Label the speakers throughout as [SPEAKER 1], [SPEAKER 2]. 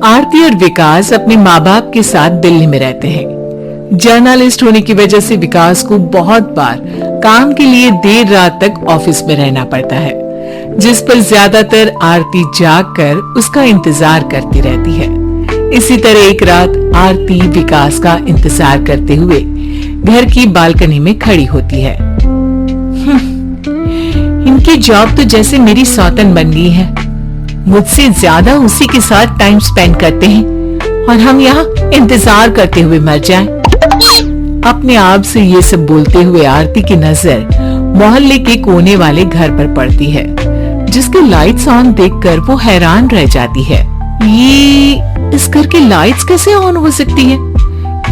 [SPEAKER 1] आरती और विकास अपने माँ बाप के साथ दिल्ली में रहते हैं। जर्नलिस्ट होने की वजह से विकास को बहुत बार काम के लिए देर रात तक ऑफिस में रहना पड़ता है, जिस पर ज्यादातर आरती जाग कर उसका इंतजार करती रहती है। इसी तरह एक रात आरती विकास का इंतजार करते हुए घर की बालकनी में खड़ी होती है। इनकी जॉब तो जैसे मेरी सौतन बन गई है। मुझसे ज्यादा उसी के साथ टाइम स्पेंड करते हैं और हम यहाँ इंतजार करते हुए मर जाएं। अपने आप से ये सब बोलते हुए आरती की नजर मोहल्ले के कोने वाले घर पर पड़ती है, जिसके लाइट्स ऑन देखकर वो हैरान रह जाती है। ये इस घर की लाइट्स कैसे ऑन हो सकती है?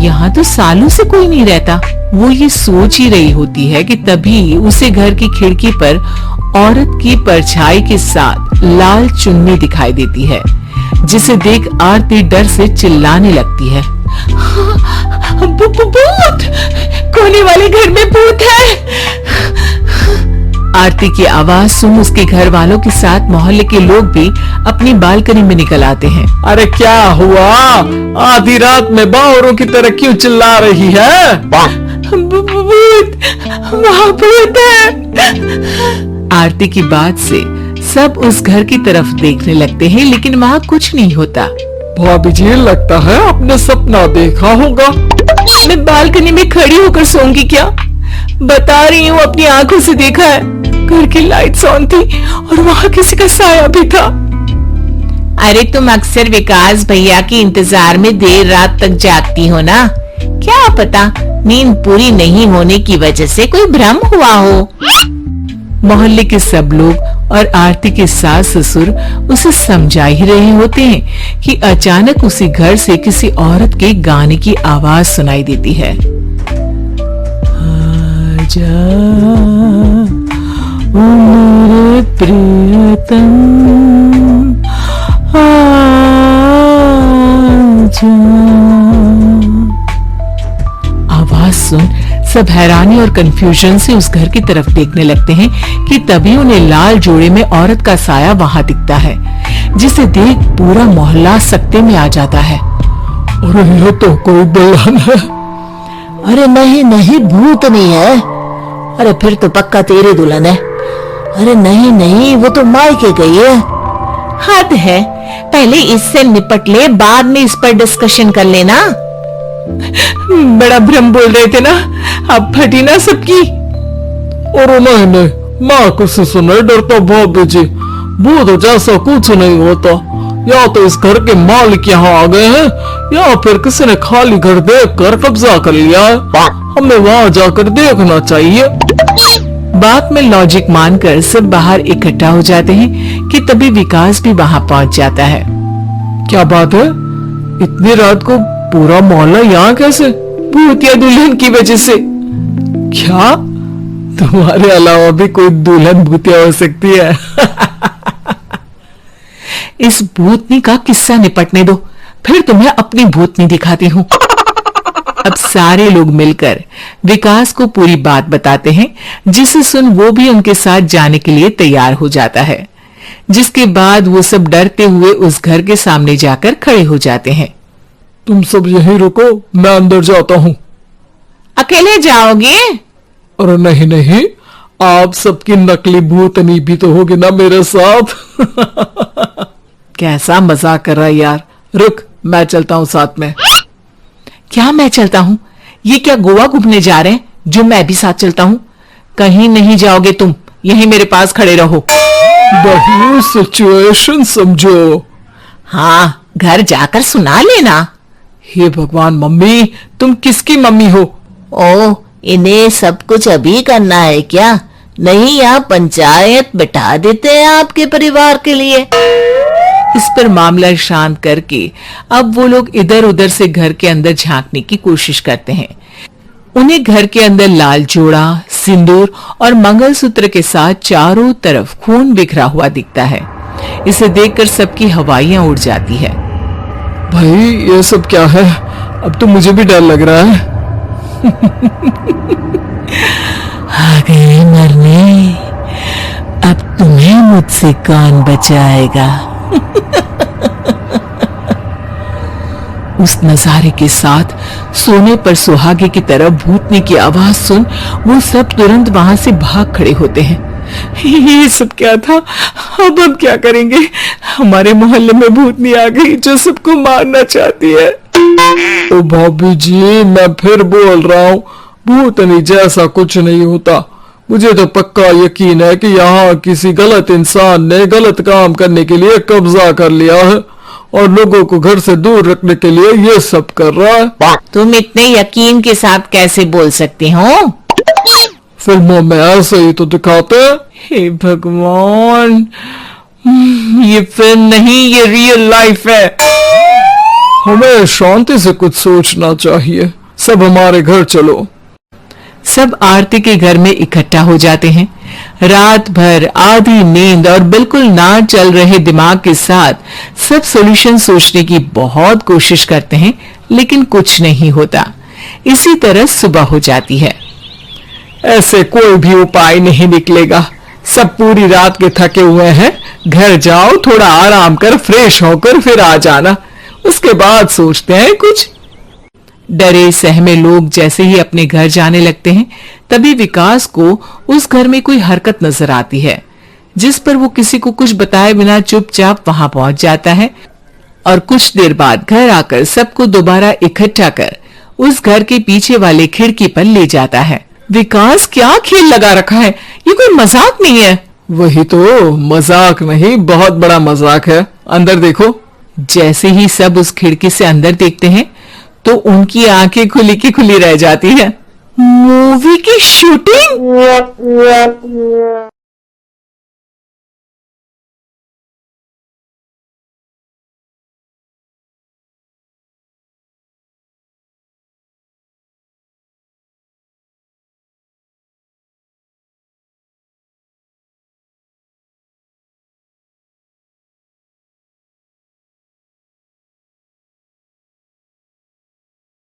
[SPEAKER 1] यहाँ तो सालों से कोई नहीं रहता। वो ये सोच ही रही होती है कि तभी उसे घर की खिड़की पर औरत की परछाई के साथ लाल चुन्नी दिखाई देती है, जिसे देख आरती डर से चिल्लाने लगती है। भूत! कोने वाले घर में भूत है। आरती की आवाज सुन उसके घर वालों के साथ मोहल्ले के लोग भी अपनी बालकनी में निकल आते हैं।
[SPEAKER 2] अरे क्या हुआ? आधी रात में बावरों की तरह क्यों चिल्ला रही है?
[SPEAKER 1] भूत! वहाँ भूत है। आरती की बात से सब उस घर की तरफ देखने लगते हैं, लेकिन वहाँ कुछ नहीं होता।
[SPEAKER 2] भाभी जी, लगता है आपने सपना देखा होगा।
[SPEAKER 1] मैं बालकनी में खड़ी होकर सोऊंगी क्या? बता रही हूँ, अपनी आंखों से देखा है। घर की लाइट्स ऑन थी और वहाँ किसी का साया भी था। अरे तुम अक्सर विकास भैया के इंतजार में देर रात तक जागती हो ना, क्या पता नींद पूरी नहीं होने की वजह से कोई भ्रम हुआ हो। मोहल्ले के सब लोग और आरती के सास ससुर उसे समझा ही रहे होते हैं कि अचानक उसी घर से किसी औरत के गाने की आवाज सुनाई देती है। आजा ओ मेरे प्रियतम, आजा। आवाज सुन सब हैरानी और कंफ्यूजन से उस घर की तरफ देखने लगते हैं कि तभी उन्हें लाल जोड़े में औरत का साया वहां दिखता है, जिसे देख पूरा मोहल्ला सकते में आ जाता है।
[SPEAKER 2] अरे ये तो कोई दुल्हन है।
[SPEAKER 3] अरे नहीं नहीं, भूत नहीं है। अरे फिर तो पक्का तेरी दुल्हन है। अरे नहीं नहीं, वो तो मायके गई है।
[SPEAKER 1] हद है, पहले इससे निपट ले, बाद में इस पर डिस्कशन कर लेना। बड़ा भ्रम बोल रहे थे ना, अब फटी ना सबकी।
[SPEAKER 2] और नहीं, माँ किसी से नहीं डरता भाभी जी। भूत जैसा कुछ नहीं होता। या तो इस घर के मालिक यहाँ आ गए हैं, या फिर किसी ने खाली घर देखकर कब्जा कर लिया है। हमें वहाँ जाकर देखना चाहिए।
[SPEAKER 1] बात में लॉजिक मानकर सब बाहर इकट्ठा हो जाते हैं कि तभी विकास भी वहाँ पहुँच जाता है।
[SPEAKER 2] क्या बात है? इतनी रात को पूरा मोहल्ला यहाँ कैसे?
[SPEAKER 1] भूतिया दुल्हन की वजह से।
[SPEAKER 2] क्या तुम्हारे अलावा भी कोई दुल्हन भूतिया हो सकती है?
[SPEAKER 1] इस भूतनी का किस्सा निपटने दो, फिर तुम्हें अपनी भूतनी दिखाती हूँ। अब सारे लोग मिलकर विकास को पूरी बात बताते हैं, जिसे सुन वो भी उनके साथ जाने के लिए तैयार हो जाता है, जिसके बाद वो सब डरते हुए उस घर के सामने जाकर खड़े हो जाते हैं।
[SPEAKER 2] तुम सब यहीं रुको, मैं अंदर जाता हूँ।
[SPEAKER 1] अकेले जाओगे?
[SPEAKER 2] अरे नहीं नहीं, आप सबकी नकली भूतनी भी तो होगी ना मेरे साथ।
[SPEAKER 1] कैसा मजाक कर रहा है यार।
[SPEAKER 2] रुक, मैं चलता हूँ साथ में।
[SPEAKER 1] क्या मैं चलता हूँ? ये क्या गोवा घूमने जा रहे हैं जो मैं भी साथ चलता हूँ? कहीं नहीं जाओगे तुम, यहीं मेरे पास खड़े रहो।
[SPEAKER 2] बहू सिचुएशन समझो।
[SPEAKER 1] हाँ, घर जाकर सुना लेना।
[SPEAKER 2] हे भगवान, मम्मी तुम किसकी मम्मी हो?
[SPEAKER 3] ओ, इन्हें सब कुछ अभी करना है क्या? नहीं, यहाँ पंचायत बिठा देते हैं आपके परिवार के लिए।
[SPEAKER 1] इस पर मामला शांत करके अब वो लोग इधर उधर से घर के अंदर झांकने की कोशिश करते हैं। उन्हें घर के अंदर लाल जोड़ा, सिंदूर और मंगलसूत्र के साथ चारों तरफ खून बिखरा हुआ दिखता है। इसे देखकर सबकी हवाइयां उड़ जाती है।
[SPEAKER 2] भाई ये सब क्या है? अब तो मुझे भी डर लग रहा है।
[SPEAKER 3] आ गए मरने, अब तुम्हें मुझसे कौन बचाएगा?
[SPEAKER 1] उस नजारे के साथ सोने पर सुहागे की तरह भूतनी की आवाज सुन वो सब तुरंत वहां से भाग खड़े होते हैं। ये सब क्या था? अब हम क्या करेंगे? हमारे मोहल्ले में भूतनी आ गई जो सबको मारना चाहती है।
[SPEAKER 2] ओ भाभी जी, मैं फिर बोल रहा हूँ, भूतनी जैसा कुछ नहीं होता। मुझे तो पक्का यकीन है कि यहाँ किसी गलत इंसान ने गलत काम करने के लिए कब्जा कर लिया है और लोगों को घर से दूर रखने के लिए ये सब कर रहा है।
[SPEAKER 3] तुम इतने यकीन के साथ कैसे बोल सकते हो?
[SPEAKER 2] फिल्मों में ऐसे ही तो दिखाते हैं।
[SPEAKER 1] हे भगवान, ये फिल्म नहीं, ये रियल लाइफ है।
[SPEAKER 2] हमें शांति से कुछ सोचना चाहिए। सब हमारे घर चलो।
[SPEAKER 1] सब आरती के घर में इकट्ठा हो जाते हैं। रात भर आधी नींद और बिल्कुल ना चल रहे दिमाग के साथ सब सॉल्यूशन सोचने की बहुत कोशिश करते हैं, लेकिन कुछ नहीं होता। इसी तरह सुबह हो जाती है।
[SPEAKER 2] ऐसे कोई भी उपाय नहीं निकलेगा। सब पूरी रात के थके हुए हैं। घर जाओ, थोड़ा आराम कर, फ्रेश होकर फिर आ जाना। उसके बाद सोचते हैं कुछ।
[SPEAKER 1] डरे सहमे लोग जैसे ही अपने घर जाने लगते हैं, तभी विकास को उस घर में कोई हरकत नजर आती है, जिस पर वो किसी को कुछ बताए बिना चुपचाप वहां पहुंच जाता है और कुछ देर बाद घर आकर सबको दोबारा इकट्ठा कर उस घर के पीछे वाले खिड़की पर ले जाता है। विकास, क्या खेल लगा रखा है? ये कोई मजाक नहीं है।
[SPEAKER 2] वही तो, मजाक नहीं, बहुत बड़ा मजाक है। अंदर देखो।
[SPEAKER 1] जैसे ही सब उस खिड़की से अंदर देखते हैं तो उनकी आंखें खुली की खुली रह जाती है। मूवी की शूटिंग!